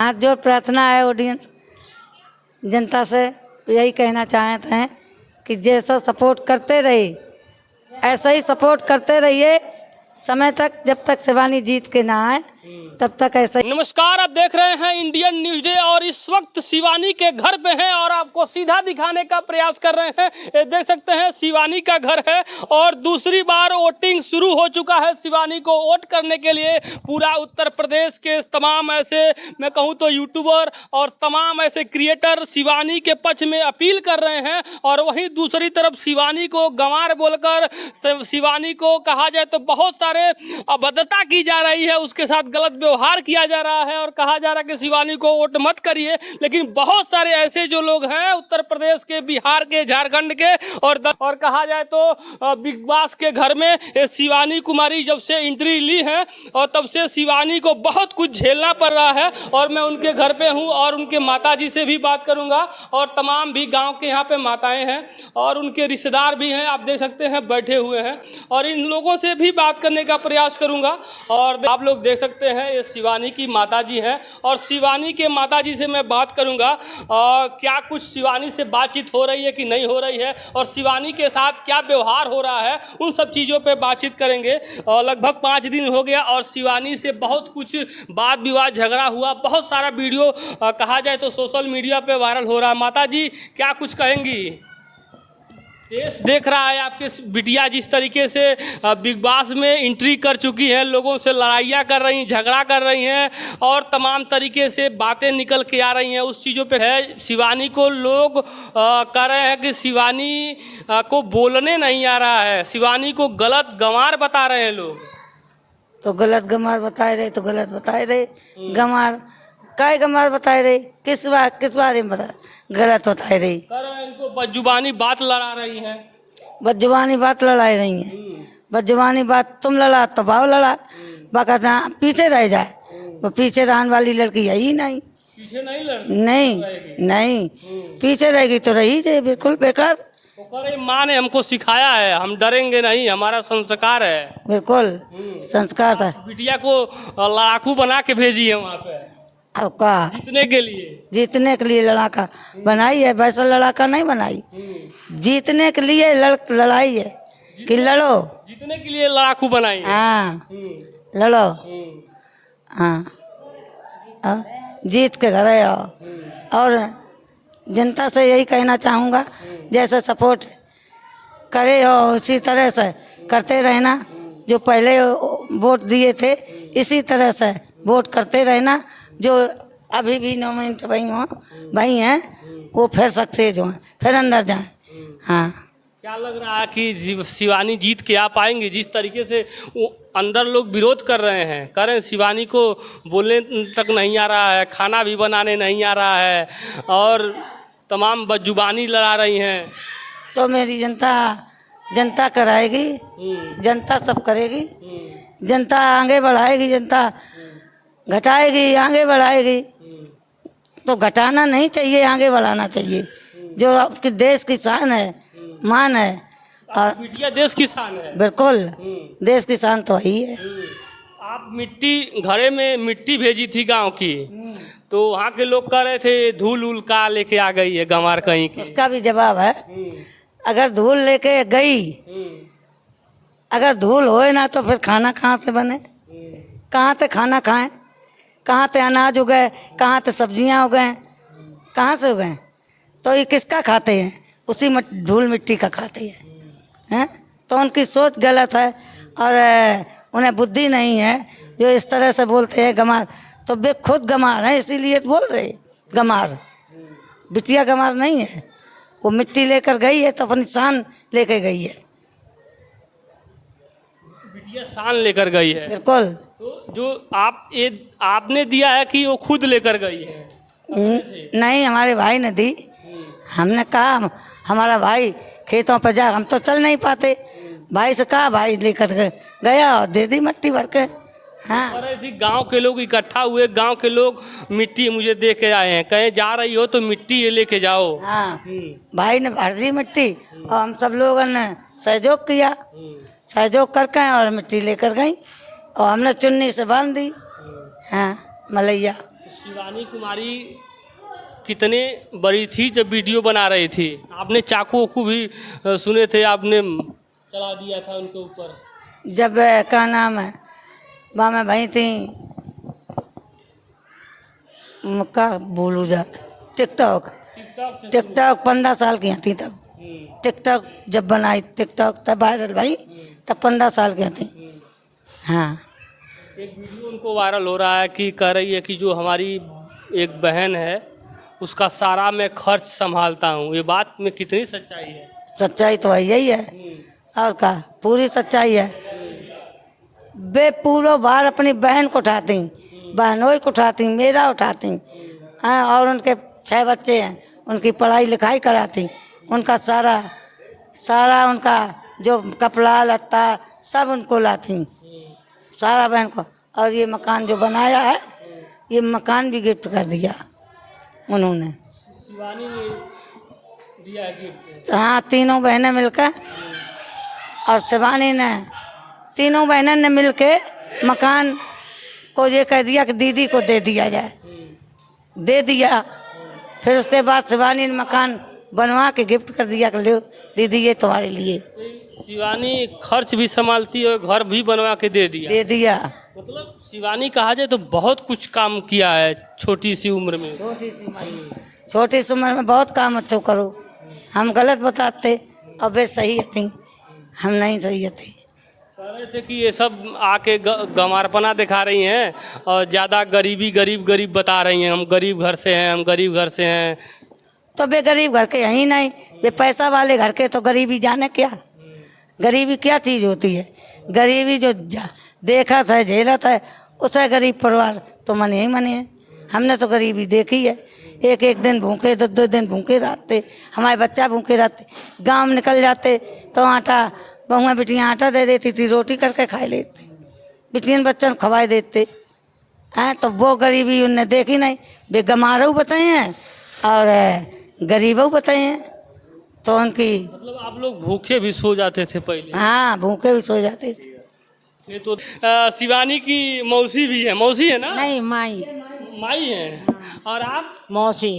हाथ जोड़ प्रार्थना है ऑडियंस जनता से, यही कहना चाहते हैं कि जैसा सपोर्ट करते रहिए, ऐसा ही सपोर्ट करते रहिए समय तक, जब तक शिवानी जीत के ना आए तब तक ऐसा। नमस्कार, आप देख रहे हैं इंडियन न्यूज डे और इस वक्त शिवानी के घर पे हैं और आपको सीधा दिखाने का प्रयास कर रहे हैं। ये देख सकते हैं शिवानी का घर है और दूसरी बार वोटिंग शुरू हो चुका है। शिवानी को वोट करने के लिए पूरा उत्तर प्रदेश के तमाम ऐसे, मैं कहूँ तो यूट्यूबर और तमाम ऐसे क्रिएटर शिवानी के पक्ष में अपील कर रहे हैं। और वहीं दूसरी तरफ शिवानी को गंवार बोलकर शिवानी को कहा जाए तो बहुत सारे अभद्रता की जा रही है, उसके साथ गलत व्यवहार किया जा रहा है और कहा जा रहा है कि शिवानी को वोट मत करिए। लेकिन बहुत सारे ऐसे जो लोग हैं उत्तर प्रदेश के, बिहार के, झारखंड के और कहा जाए तो बिग बॉस के घर में शिवानी कुमारी जब से एंट्री ली है और तब से शिवानी को बहुत कुछ झेलना पड़ रहा है। और मैं उनके घर पे हूँ और उनके माताजी से भी बात करूँगा और तमाम भी गाँव के यहाँ पे माताएँ हैं और उनके रिश्तेदार भी हैं, आप देख सकते हैं बैठे हुए हैं और इन लोगों से भी बात करने का प्रयास करूंगा। और आप लोग देख सकते हैं ये शिवानी की माताजी हैं और शिवानी के माताजी से मैं बात करूंगा क्या कुछ शिवानी से बातचीत हो रही है कि नहीं हो रही है और शिवानी के साथ क्या व्यवहार हो रहा है, उन सब चीज़ों पे बातचीत करेंगे। और लगभग 5 दिन हो गया और शिवानी से बहुत कुछ वाद विवाद झगड़ा हुआ, बहुत सारा वीडियो कहा जाए तो सोशल मीडिया पे वायरल हो रहा है। माताजी क्या कुछ कहेंगी? देश देख रहा है आपके बिटिया जिस तरीके से बिग बॉस में एंट्री कर चुकी हैं, लोगों से लड़ाइयाँ कर रही हैं, झगड़ा कर रही हैं और तमाम तरीके से बातें निकल के आ रही हैं, उस चीज़ों पे है। शिवानी को लोग कह रहे हैं कि शिवानी को बोलने नहीं आ रहा है, शिवानी को गलत गंवार बता रहे हैं लोग। तो गलत गंवार बताए रहे तो गलत बताए रहे, गंवार काय गंवार बताए रहे, किस बारे में बता गलत बताए रही? इनको बदजुबानी बात लड़ा रही है, बदजुबानी बात लड़ाई रही है। बदजुबानी बात तुम लड़ा तो भाव लड़ा, बाकायदा पीछे रह जाए, वो पीछे रहने वाली लड़की है ही नहीं। पीछे नहीं लड़ नहीं पीछे रहेगी तो रही जाए, बिल्कुल बेकार। माँ ने हमको सिखाया है, हम डरेंगे नहीं, हमारा संस्कार है। बिल्कुल संस्कार था। बिटिया को लड़ाकू बना के भेजी है वहाँ पे का जीतने के लिए लड़ाका बनाई है, वैसा लड़ाका नहीं बनाई, जीतने के लिए लड़ाई है कि लड़ो, जीतने के लिए लड़ाकू बनाई। हाँ लड़ो, हाँ जीत के घर आओ। और जनता से यही कहना चाहूँगा, जैसे सपोर्ट करे हो उसी तरह से करते रहना, जो पहले वोट दिए थे इसी तरह से वोट करते रहना। जो अभी भी नॉमिनेट भाई हैं वो फिर सक्सेस हो, फिर अंदर जाएं। हाँ क्या लग रहा है कि शिवानी जीत के आ पाएंगे? जिस तरीके से वो अंदर लोग विरोध कर रहे हैं, कह रहे हैं शिवानी को बोलने तक नहीं आ रहा है, खाना भी बनाने नहीं आ रहा है और तमाम बदजुबानी लड़ा रही हैं। तो मेरी जनता कराएगी, जनता सब करेगी, जनता आगे बढ़ाएगी, जनता घटाएगी आगे बढ़ाएगी। तो घटाना नहीं चाहिए, आगे बढ़ाना चाहिए। जो आपके देश की शान है, मान है और बिटिया देश की शान है। बिल्कुल देश की शान तो ही है। आप घरे में मिट्टी भेजी थी गांव की, तो वहाँ के लोग कह रहे थे धूल उल का लेके आ गई है गंवार कहीं की। उसका भी जवाब है, अगर धूल लेके गई, अगर धूल होए ना तो फिर खाना कहाँ से बने, कहाँ से खाना खाएं, कहाँ से अनाज उगे, कहाँ से सब्जियां उगें, कहाँ से उगें? तो ये किसका खाते हैं? उसी धूल मिट्टी का खाते हैं। तो उनकी सोच गलत है और उन्हें बुद्धि नहीं है जो इस तरह से बोलते हैं गंवार। तो वे खुद गंवार हैं, इसीलिए बोल रहे गंवार। बिटिया गंवार नहीं है, वो मिट्टी लेकर गई है तो अपनी शान लेकर गई है। बिटिया शान लेकर गई है, बिल्कुल। तो जो आपने दिया है कि वो खुद लेकर गई है? नहीं, हमारे भाई ने दी। हमने कहा हमारा भाई खेतों पर जा, हम तो चल नहीं पाते, भाई से कहा, भाई लेकर गया और दे दी मिट्टी भर के। हाँ, अरे गांव के लोग इकट्ठा हुए, गांव के लोग मिट्टी मुझे दे के आए हैं, कहीं जा रही हो तो मिट्टी ये लेके जाओ। हाँ, भाई ने भर दी मिट्टी और हम सब लोगों ने सहयोग किया, सहयोग करके और मिट्टी लेकर गई और हमने चुन्नी से बांध दी। हाँ, मलैया। शिवानी कुमारी कितने बड़ी थी जब वीडियो बना रही थी? आपने चाकू वाकू भी सुने थे, आपने चला दिया था उनके ऊपर। जब क्या नाम है बा मैं भाई थी का बोलू जात टिकटॉक टिकटॉक 15 साल की थी तब। टिकटॉक जब बनाई टिकटॉक तब वायरल भाई, तब 15 साल की थी। हाँ, एक वीडियो उनको वायरल हो रहा है कि कह रही है कि जो हमारी एक बहन है उसका सारा मैं खर्च संभालता हूँ। ये बात में कितनी सच्चाई है? सच्चाई तो है, यही है और का पूरी सच्चाई है। वे पूरा भार अपनी बहन को उठाती, बहनों को उठाती, मेरा उठाती। हाँ, और उनके 6 बच्चे हैं, उनकी पढ़ाई लिखाई कराती, उनका सारा उनका जो कपड़ा लत्ता सब उनको लाती, सारा बहन को। और ये मकान जो बनाया है, ये मकान भी गिफ्ट कर दिया उन्होंने। शिवानी ने दिया है गिफ्ट? हाँ, तीनों बहनें मिलकर और शिवानी ने, तीनों बहनों ने मिलके मकान को ये कह दिया कि दीदी को दे दिया जाए, दे दिया। फिर उसके बाद शिवानी ने मकान बनवा के गिफ्ट कर दिया कि लो दीदी ये तुम्हारे लिए। शिवानी खर्च भी संभालती है, घर भी बनवा के दे दिया। मतलब शिवानी कहा जाए तो बहुत कुछ काम किया है छोटी सी उम्र में। छोटी सी उम्र में बहुत काम अच्छा करो। हम गलत बताते और वे सही थी, हम नहीं सही थी। कह रहे थे कि ये सब आके गंवारपना दिखा रही हैं और ज़्यादा गरीब बता रही हैं। हम गरीब घर से हैं, हम गरीब घर से हैं। तो वे गरीब घर के यहीं नहीं, वे पैसा वाले घर के। तो गरीबी जाने क्या, गरीबी क्या चीज़ होती है? गरीबी जो देखा था, झेला था, उसे गरीब परिवार तो मने ही मने हैं। हमने तो गरीबी देखी है। एक दिन भूखे, 2 दिन भूखे रहते, हमारे बच्चा भूखे रहते। गांव में निकल जाते तो आटा, बहुएं बिटियाँ आटा दे देती थी, रोटी करके खा लेते, बिटियाँ बच्चन खवाए देते हैं। तो वो गरीबी उनने देखी नहीं। वे गमारू बताए हैं और गरीबों बताए हैं। तो उनकी मतलब आप लोग भूखे भी सो जाते थे पहले? हाँ, भूखे भी सो जाते थे। ये तो शिवानी की मौसी भी है। मौसी है ना? नहीं, माई है। और आप? मौसी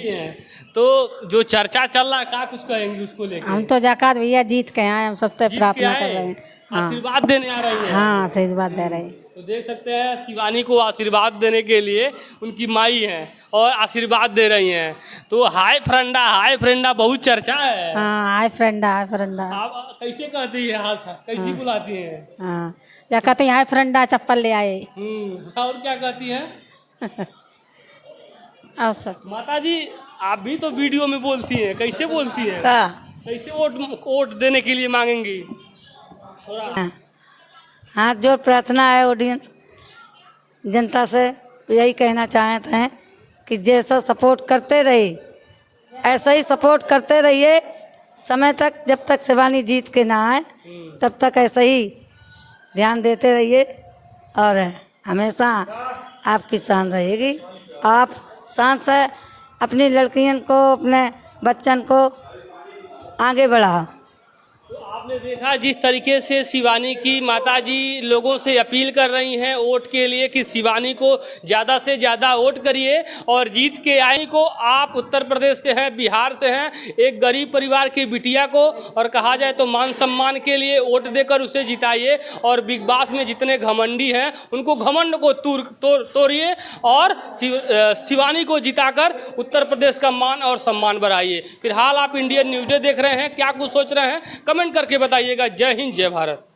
हैं। तो जो चर्चा चल रहा है, क्या कुछ कहेंगे उसको लेकर? हम तो जाकात भैया जीत के आए, हम सब पे प्रार्थना कर रहे हैं। हाँ, आशीर्वाद देने आ रही है। हाँ, आशीर्वाद दे रहे हैं। तो देख सकते हैं शिवानी को आशीर्वाद देने के लिए उनकी माई हैं और आशीर्वाद दे रही हैं। तो हाय फ्रेंडा बहुत चर्चा है। हाँ, हाय फ्रेंडा। आप कैसे कहती है? हाथ कैसी बुलाती हैं? हाँ, या कहते हैं हाय फ्रेंडा चप्पल ले आए। और क्या कहती हैं? और सब माता जी आप भी तो वीडियो में बोलती हैं, कैसे बोलती हैं? कैसे वोट देने के लिए मांगेंगी? थोड़ा हाथ जोड़ प्रार्थना है ऑडियंस जनता से, यही कहना चाहते हैं कि जैसा सपोर्ट करते रहे ऐसा ही सपोर्ट करते रहिए समय तक, जब तक शिवानी जीत के ना आए तब तक ऐसा ही ध्यान देते रहिए और हमेशा आपकी शान रहेगी। आप शान से अपनी लड़कियों को, अपने बच्चन को आगे बढ़ाओ। तो आपने देखा जिस तरीके से शिवानी की माताजी लोगों से अपील कर रही हैं वोट के लिए कि शिवानी को ज़्यादा से ज़्यादा वोट करिए और जीत के आए को। आप उत्तर प्रदेश से हैं, बिहार से हैं, एक गरीब परिवार की बिटिया को और कहा जाए तो मान सम्मान के लिए वोट देकर उसे जिताइए और बिग बॉस में जितने घमंडी हैं उनको घमंड को तोड़िए और शिवानी को जिताकर उत्तर प्रदेश का मान और सम्मान बढ़ाइए। फिलहाल आप इंडियन न्यूज़ देख रहे हैं, क्या कुछ सोच रहे हैं कमेंट करके बताइएगा। जय हिंद, जय भारत।